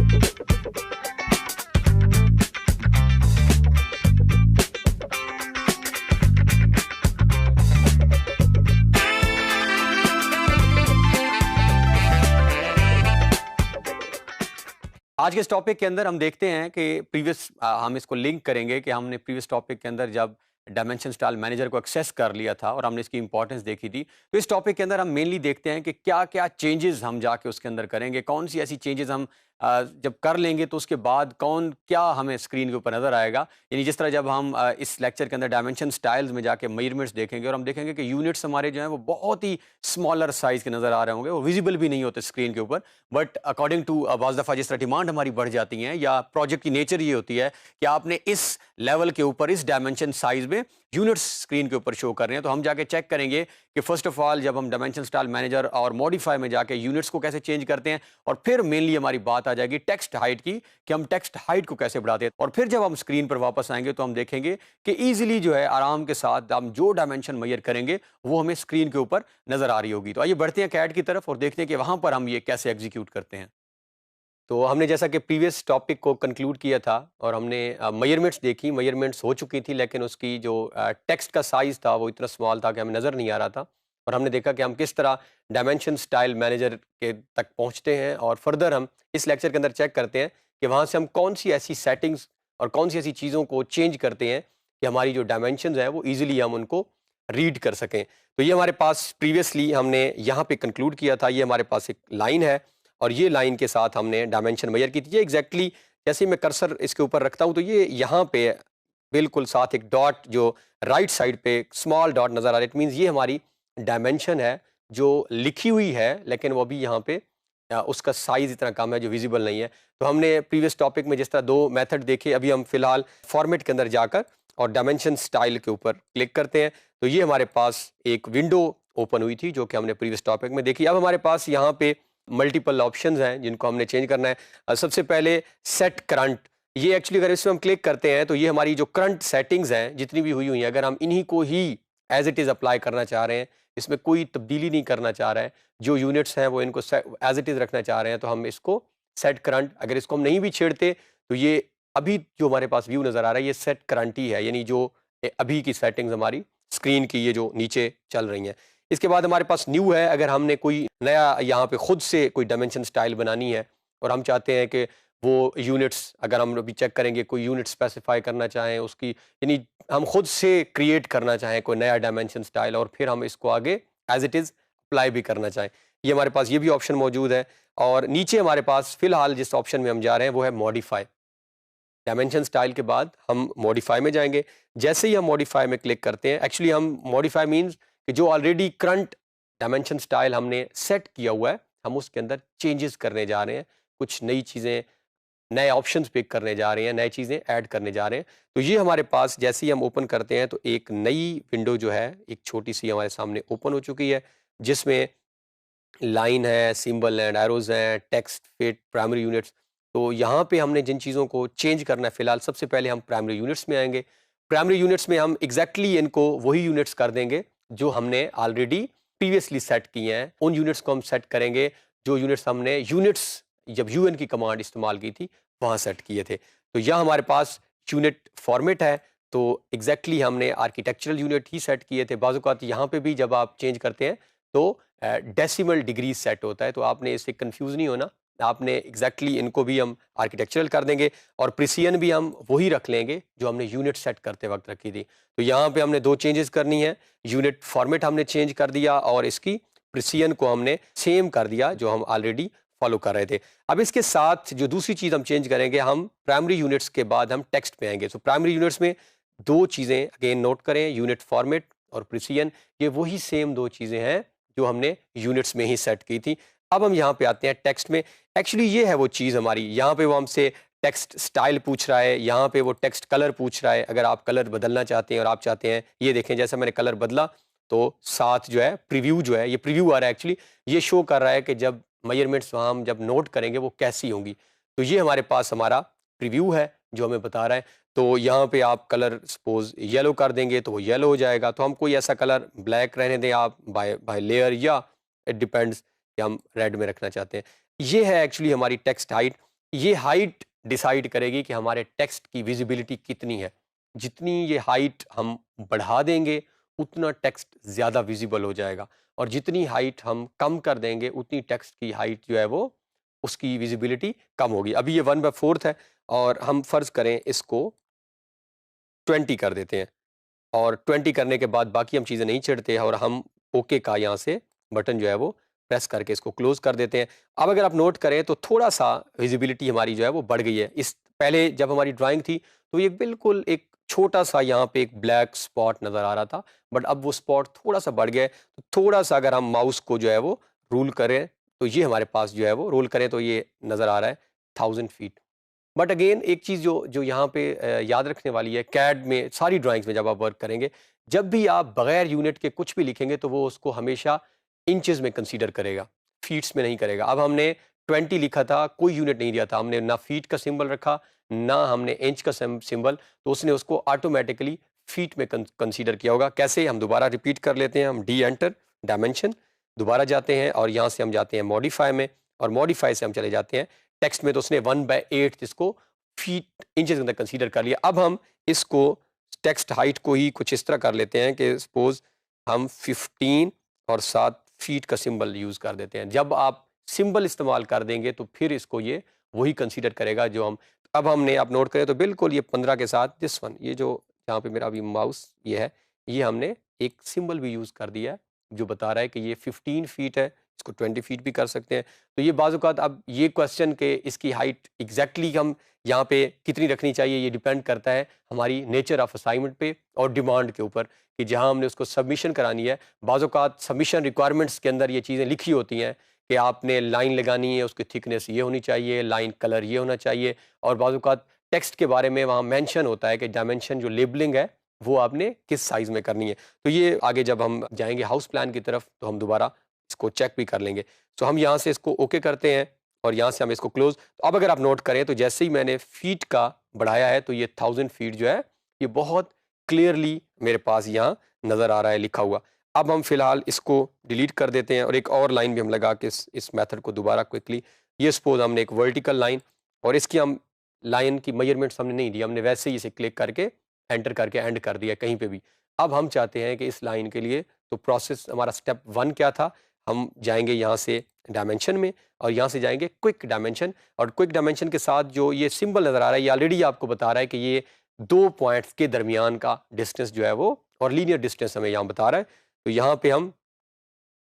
आज के इस टॉपिक के अंदर हम देखते हैं कि हम इसको लिंक करेंगे कि हमने प्रीवियस टॉपिक के अंदर जब डायमेंशन स्टाइल मैनेजर को एक्सेस कर लिया था और हमने इसकी इंपॉर्टेंस देखी थी, तो इस टॉपिक के अंदर हम मेनली देखते हैं कि क्या क्या चेंजेस हम जाके उसके अंदर करेंगे, कौन सी ऐसी चेंजेस हम जब कर लेंगे तो उसके बाद कौन क्या हमें स्क्रीन के ऊपर नजर आएगा। यानी जिस तरह जब हम इस लेक्चर के अंदर डायमेंशन स्टाइल्स में जाके मेजरमेंट्स देखेंगे और हम देखेंगे कि यूनिट्स हमारे जो हैं वो बहुत ही स्मॉलर साइज के नजर आ रहे होंगे, वो विजिबल भी नहीं होते स्क्रीन के ऊपर, बट अकॉर्डिंग टू बाज़ दफ़ा जिस तरह डिमांड हमारी बढ़ जाती है या प्रोजेक्ट की नेचर ये होती है कि आपने इस लेवल के ऊपर इस डायमेंशन साइज में यूनिट्स स्क्रीन के ऊपर शो कर रहे हैं, तो हम जाके चेक करेंगे कि फर्स्ट ऑफ ऑल जब हम डायमेंशन स्टाइल मैनेजर और मॉडिफाई में जाके यूनिट्स को कैसे चेंज करते हैं, और फिर मेनली हमारी बात आ जाएगी टेक्स्ट हाइट की कि हम टेक्स्ट हाइट को कैसे बढ़ाते हैं, और फिर जब हम स्क्रीन पर वापस आएंगे तो हम देखेंगे कि इजीली जो है आराम के साथ हम जो डायमेंशन मेजर करेंगे वो हमें स्क्रीन के ऊपर नजर आ रही होगी। तो आइए बढ़ते हैं कैड की तरफ और देखते हैं कि वहां पर हम ये कैसे एग्जीक्यूट करते हैं। तो हमने जैसा कि प्रीवियस टॉपिक को कंक्लूड किया था और हमने मेजरमेंट्स देखी, मेजरमेंट्स हो चुकी थी, लेकिन उसकी जो टेक्स्ट का साइज़ था वो इतना स्मॉल था कि हमें नज़र नहीं आ रहा था, और हमने देखा कि हम किस तरह डायमेंशन स्टाइल मैनेजर के तक पहुंचते हैं, और फर्दर हम इस लेक्चर के अंदर चेक करते हैं कि वहाँ से हम कौन सी ऐसी सेटिंग्स और कौन सी ऐसी चीज़ों को चेंज करते हैं कि हमारी जो डायमेंशन है वो ईजिली हम उनको रीड कर सकें। तो ये हमारे पास प्रीवियसली हमने यहाँ पे कंक्लूड किया था, ये हमारे पास एक लाइन है और ये लाइन के साथ हमने डायमेंशन मेजर की थी। ये एग्जैक्टली जैसे ही मैं कर्सर इसके ऊपर रखता हूँ तो ये यहाँ पे बिल्कुल साथ एक डॉट जो राइट साइड पे स्मॉल डॉट नज़र आ रहा है, इट मीन्स ये हमारी डायमेंशन है जो लिखी हुई है, लेकिन वो भी यहाँ पे उसका साइज इतना कम है जो विजिबल नहीं है। तो हमने प्रीवियस टॉपिक में जिस तरह दो मेथड देखे, अभी हम फिलहाल फॉर्मेट के अंदर जाकर और डायमेंशन स्टाइल के ऊपर क्लिक करते हैं, तो ये हमारे पास एक विंडो ओपन हुई थी जो कि हमने प्रीवियस टॉपिक में देखी। अब हमारे पास यहाँ पे मल्टीपल ऑप्शंस हैं जिनको हमने चेंज करना है। सबसे पहले सेट करंट, ये एक्चुअली अगर इसमें हम क्लिक करते हैं तो ये हमारी जो करंट सेटिंग्स हैं जितनी भी हुई हैं, अगर हम इन्हीं को ही एज इट इज़ अप्लाई करना चाह रहे हैं, इसमें कोई तब्दीली नहीं करना चाह रहे हैं, जो यूनिट्स हैं वो इनको एज इट इज़ रखना चाह रहे हैं, तो हम इसको सेट करंट, अगर इसको हम नहीं भी छेड़ते तो ये अभी जो हमारे पास व्यू नज़र आ रहा है ये सेट करंट ही है, यानी जो अभी की सेटिंग्स हमारी स्क्रीन की ये जो नीचे चल रही हैं। इसके बाद हमारे पास न्यू है, अगर हमने कोई नया यहाँ पे खुद से कोई डायमेंशन स्टाइल बनानी है और हम चाहते हैं कि वो यूनिट्स, अगर हम अभी चेक करेंगे कोई यूनिट स्पेसिफाई करना चाहें उसकी, यानी हम खुद से क्रिएट करना चाहें कोई नया डायमेंशन स्टाइल और फिर हम इसको आगे एज इट इज़ अप्लाई भी करना चाहें, ये हमारे पास ये भी ऑप्शन मौजूद है। और नीचे हमारे पास फिलहाल जिस ऑप्शन में हम जा रहे हैं वो है मॉडिफाई। डायमेंशन स्टाइल के बाद हम मॉडिफाई में जाएंगे। जैसे ही हम मॉडिफाई में क्लिक करते हैं, एक्चुअली हम मॉडिफाई मींस कि जो ऑलरेडी करंट डायमेंशन स्टाइल हमने सेट किया हुआ है हम उसके अंदर चेंजेस करने जा रहे हैं, कुछ नई चीज़ें, नए ऑप्शंस पिक करने जा रहे हैं, नई चीज़ें ऐड करने जा रहे हैं। तो ये हमारे पास जैसे ही हम ओपन करते हैं तो एक नई विंडो जो है एक छोटी सी हमारे सामने ओपन हो चुकी है, जिसमें लाइन है, सिंबल एंड एरोज हैं, टेक्स्ट, फिट, प्राइमरी यूनिट्स। तो यहाँ पे हमने जिन चीज़ों को चेंज करना है, फिलहाल सबसे पहले हम प्राइमरी यूनिट्स में आएंगे। प्राइमरी यूनिट्स में हम एग्जैक्टली इनको वही यूनिट्स कर देंगे जो हमने ऑलरेडी प्रीवियसली सेट किए हैं, उन यूनिट्स को हम सेट करेंगे जो यूनिट्स हमने यूनिट्स जब यूएन की कमांड इस्तेमाल की थी वहाँ सेट किए थे। तो यह हमारे पास यूनिट फॉर्मेट है, तो एग्जैक्टली हमने आर्किटेक्चरल यूनिट ही सेट किए थे। बाज़ औक़ात यहाँ पे भी जब आप चेंज करते हैं तो डेसिमल डिग्री सेट होता है, तो आपने इससे कंफ्यूज नहीं होना, आपने एग्जैक्टली इनको भी हम आर्किटेक्चरल कर देंगे और प्रिसिजन भी हम वही रख लेंगे जो हमने यूनिट सेट करते वक्त रखी थी। तो यहाँ पे हमने दो चेंजेस करनी है, यूनिट फॉर्मेट हमने चेंज कर दिया और इसकी प्रिसिजन को हमने सेम कर दिया जो हम ऑलरेडी फॉलो कर रहे थे। अब इसके साथ जो दूसरी चीज़ हम चेंज करेंगे, हम प्राइमरी यूनिट्स के बाद हम टेक्स्ट पे आएंगे। तो प्राइमरी यूनिट्स में दो चीज़ें अगेन नोट करें, यूनिट फॉर्मेट और प्रिसिजन, ये वही सेम दो चीज़ें हैं जो हमने यूनिट्स में ही सेट की थी। अब हम यहाँ पे आते हैं टेक्स्ट में। एक्चुअली ये है वो चीज़ हमारी, यहाँ पे वो हमसे टेक्स्ट स्टाइल पूछ रहा है, यहाँ पे वो टेक्स्ट कलर पूछ रहा है। अगर आप कलर बदलना चाहते हैं और आप चाहते हैं, ये देखें जैसा मैंने कलर बदला तो साथ जो है प्रीव्यू, जो है ये प्रीव्यू आ रहा है, एक्चुअली ये शो कर रहा है कि जब मेजरमेंट्स वहाँ हम जब नोट करेंगे वो कैसी होंगी। तो ये हमारे पास हमारा प्रीव्यू है जो हमें बता रहा है। तो यहाँ पे आप कलर सपोज येलो कर देंगे तो वो येलो हो जाएगा। तो हम कोई ऐसा कलर ब्लैक रहने दें आप बाय लेयर, या इट डिपेंड्स कि हम रेड में रखना चाहते हैं। ये है एक्चुअली हमारी टेक्स्ट हाइट। ये हाइट डिसाइड करेगी कि हमारे टेक्स्ट की विजिबिलिटी कितनी है। जितनी ये हाइट हम बढ़ा देंगे उतना टेक्स्ट ज़्यादा विजिबल हो जाएगा, और जितनी हाइट हम कम कर देंगे उतनी टेक्स्ट की हाइट जो है वो उसकी विजिबिलिटी कम होगी। अभी ये 1/4 है और हम फ़र्ज़ करें इसको 20 कर देते हैं, और 20 करने के बाद बाकी हम चीज़ें नहीं छेड़ते हैं और हम ओके का यहाँ से बटन जो है वो प्रेस करके इसको क्लोज़ कर देते हैं। अब अगर आप नोट करें तो थोड़ा-सा विज़िबिलिटी हमारी जो है वो बढ़ गई है। इस पहले जब हमारी ड्राइंग थी तो ये बिल्कुल एक छोटा-सा यहाँ पे एक ब्लैक स्पॉट नज़र आ रहा था, बट अब वो स्पॉट थोड़ा-सा बढ़ गया है। तो थोड़ा-सा अगर हम माउस को जो है वो रूल करें तो ये हमारे पास जो है वो रोल करें तो ये नज़र आ रहा है 1000 फीट। बट अगेन एक चीज़ जो जो यहाँ पे याद रखने वाली है, कैड में सारी ड्राइंग्स में जब आप वर्क करेंगे, जब भी आप बगैर यूनिट के कुछ भी लिखेंगे तो वो उसको हमेशा इंचेस में कंसीडर करेगा, फीट्स में नहीं करेगा। अब हमने 20 लिखा था, कोई यूनिट नहीं दिया था, हमने ना फीट का सिंबल रखा, ना हमने इंच का सिंबल, तो उसने उसको ऑटोमेटिकली फीट में कंसीडर किया होगा। कैसे, हम दोबारा रिपीट कर लेते हैं। हम डी एंटर डायमेंशन दोबारा जाते हैं और यहाँ से हम जाते हैं मॉडिफाई में, और मॉडिफाई से हम चले जाते हैं टेक्स्ट में, तो उसने 1/8 इसको फीट इंचेस के अंदर कंसीडर कर लिया। अब हम इसको टेक्स्ट हाइट को ही कुछ इस तरह कर लेते हैं कि सपोज हम 15 और 7 फीट का सिंबल यूज कर देते हैं। जब आप सिंबल इस्तेमाल कर देंगे तो फिर इसको ये वही कंसीडर करेगा जो हम, अब हमने आप नोट करें तो बिल्कुल ये 15 के साथ दिस वन, ये जो जहाँ पे मेरा अभी माउस ये है, ये हमने एक सिंबल भी यूज कर दिया है जो बता रहा है कि ये 15 फीट है, इसको 20 फीट भी कर सकते हैं। तो ये बाज़-औक़ात अब ये क्वेश्चन के इसकी हाइट एग्जैक्टली हम यहाँ पे कितनी रखनी चाहिए, ये डिपेंड करता है हमारी नेचर ऑफ असाइनमेंट पे और डिमांड के ऊपर कि जहाँ हमने उसको सबमिशन करानी है। बाज़-औक़ात सबमिशन रिक्वायरमेंट्स के अंदर ये चीज़ें लिखी होती हैं कि आपने लाइन लगानी है, उसकी थिकनेस ये होनी चाहिए, लाइन कलर ये होना चाहिए, और बाज़-औक़ात टेक्स्ट के बारे में वहाँ मेंशन होता है कि डायमेंशन जो लेबलिंग है वो आपने किस साइज़ में करनी है। तो ये आगे जब हम जाएँगे हाउस प्लान की तरफ तो हम दोबारा इसको चेक भी कर लेंगे। तो हम यहाँ से इसको ओके करते हैं और यहाँ से हम इसको क्लोज़। तो अब अगर आप नोट करें तो जैसे ही मैंने फीट का बढ़ाया है तो ये 1000 फीट जो है ये बहुत क्लियरली मेरे पास यहाँ नज़र आ रहा है लिखा हुआ। अब हम फ़िलहाल इसको डिलीट कर देते हैं और एक और लाइन भी हम लगा के इस मेथड को दोबारा क्विकली, ये सपोज़ हमने एक वर्टिकल लाइन, और इसकी हम लाइन की मेजरमेंट्स हमने नहीं दी, हमने वैसे ही इसे क्लिक करके एंटर करके एंड कर दिया कहीं पे भी। अब हम चाहते हैं कि इस लाइन के लिए, तो प्रोसेस हमारा स्टेप 1 क्या था, हम जाएँगे यहाँ से डायमेंशन में और यहाँ से जाएँगे क्विक डायमेंशन, और क्विक डायमेंशन के साथ जो ये सिंबल नज़र आ रहा है ये ऑलरेडी आपको बता रहा है कि ये 2 पॉइंट्स के दरमियान का डिस्टेंस जो है वो, और लीनियर डिस्टेंस हमें यहाँ बता रहा है। तो यहाँ पे हम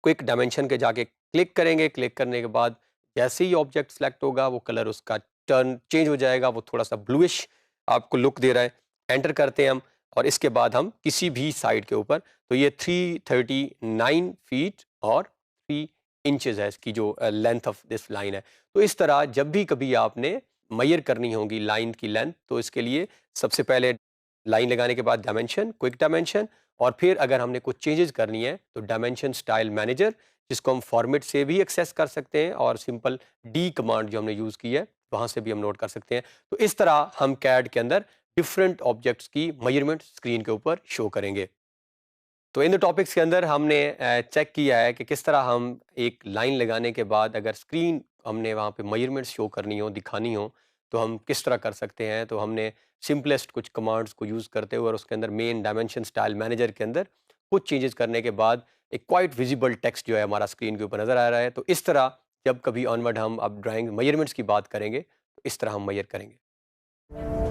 क्विक डायमेंशन के जाके क्लिक करेंगे, क्लिक करने के बाद जैसे ही ऑब्जेक्ट सेलेक्ट होगा वो कलर उसका टर्न चेंज हो जाएगा, वो थोड़ा-सा ब्लूइश आपको लुक दे रहा है। एंटर करते हैं हम और इसके बाद हम किसी भी साइड के ऊपर, तो ये 339 फीट और 3 इंचेस है इसकी जो लेंथ ऑफ दिस लाइन है। तो इस तरह जब भी कभी आपने मेजर करनी होगी लाइन की लेंथ, तो इसके लिए सबसे पहले लाइन लगाने के बाद डायमेंशन, क्विक डायमेंशन, और फिर अगर हमने कुछ चेंजेस करनी है तो डायमेंशन स्टाइल मैनेजर, जिसको हम फॉर्मेट से भी एक्सेस कर सकते हैं और सिंपल डी कमांड जो हमने यूज़ की है वहाँ से भी हम नोट कर सकते हैं। तो इस तरह हम कैड के अंदर डिफरेंट ऑब्जेक्ट्स की मेजरमेंट स्क्रीन के ऊपर शो करेंगे। तो इन टॉपिक्स के अंदर हमने चेक किया है कि किस तरह हम एक लाइन लगाने के बाद अगर स्क्रीन हमने वहाँ पे मेजरमेंट्स शो करनी हो, दिखानी हो, तो हम किस तरह कर सकते हैं। तो हमने सिंपलेस्ट कुछ कमांड्स को यूज़ करते हुए और उसके अंदर मेन डायमेंशन स्टाइल मैनेजर के अंदर कुछ चेंजेस करने के बाद एक क्वाइट विजिबल टेक्स्ट जो है हमारा स्क्रीन के ऊपर नज़र आ रहा है। तो इस तरह जब कभी ऑनवर्ड हम अब ड्राइंग मेजरमेंट्स की बात करेंगे, तो इस तरह हम मेजर करेंगे।